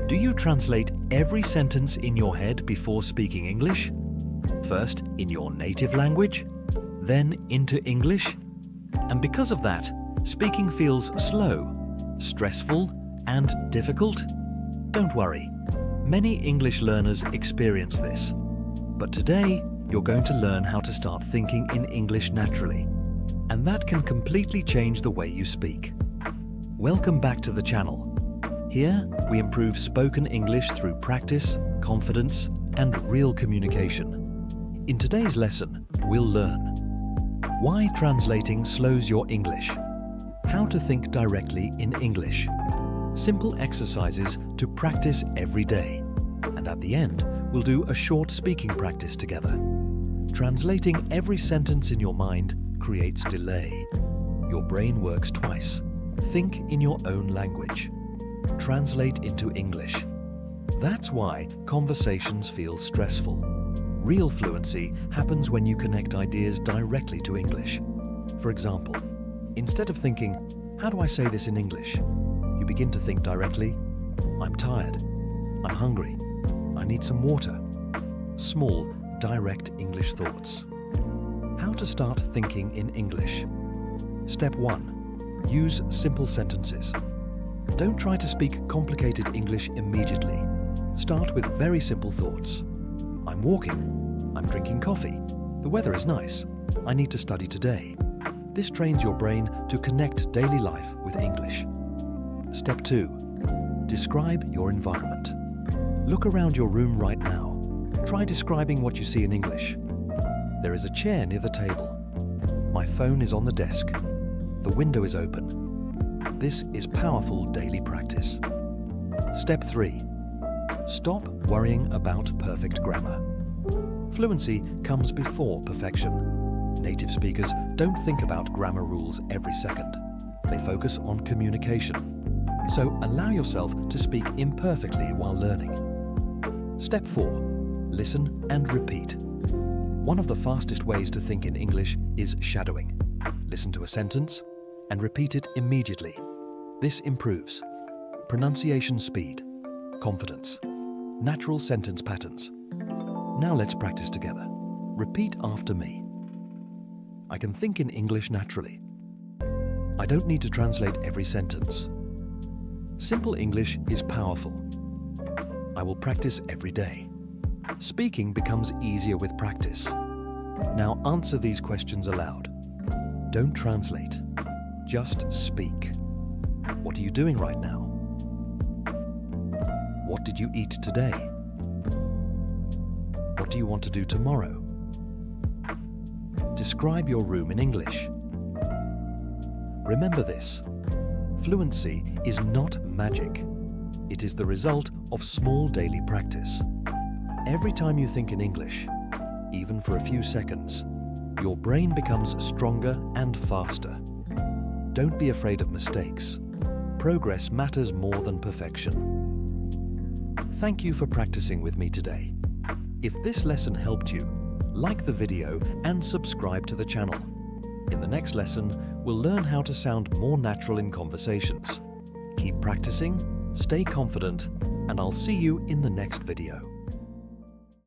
Do you translate every sentence in your head before speaking English? First in your native language, then into English? And because of that, speaking feels slow, stressful, and difficult? Don't worry. Many English learners experience this. But today, you're going to learn how to start thinking in English naturally. And that can completely change the way you speak. Welcome back to the channel. Here, we improve spoken English through practice, confidence, and real communication. In today's lesson, we'll learn why translating slows your English, how to think directly in English, simple exercises to practice every day, and at the end, we'll do a short speaking practice together. Translating every sentence in your mind creates delay. Your brain works twice. Think in your own language. Translate into English. That's why conversations feel stressful. Real fluency happens when you connect ideas directly to English. For example, instead of thinking, how do I say this in English? You begin to think directly, I'm tired, I'm hungry, I need some water. Small, direct English thoughts. How to start thinking in English. Step 1. Use simple sentences. Don't try to speak complicated English immediately. Start with very simple thoughts. I'm walking. I'm drinking coffee. The weather is nice. I need to study today. This trains your brain to connect daily life with English. Step 2. Describe your environment. Look around your room right now. Try describing what you see in English. There is a chair near the table. My phone is on the desk. The window is open. This is powerful daily practice. Step 3. Stop worrying about perfect grammar. Fluency comes before perfection. Native speakers don't think about grammar rules every second. They focus on communication. So allow yourself to speak imperfectly while learning. Step 4. Listen and repeat. One of the fastest ways to think in English is shadowing. Listen to a sentence and repeat it immediately. This improves pronunciation speed, confidence, natural sentence patterns. Now let's practice together. Repeat after me. I can think in English naturally. I don't need to translate every sentence. Simple English is powerful. I will practice every day. Speaking becomes easier with practice. Now answer these questions aloud. Don't translate. Just speak. What are you doing right now? What did you eat today? What do you want to do tomorrow? Describe your room in English. Remember this. Fluency is not magic. It is the result of small daily practice. Every time you think in English, even for a few seconds, your brain becomes stronger and faster. Don't be afraid of mistakes. Progress matters more than perfection. Thank you for practicing with me today. If this lesson helped you, like the video and subscribe to the channel. In the next lesson, we'll learn how to sound more natural in conversations. Keep practicing, stay confident, and I'll see you in the next video.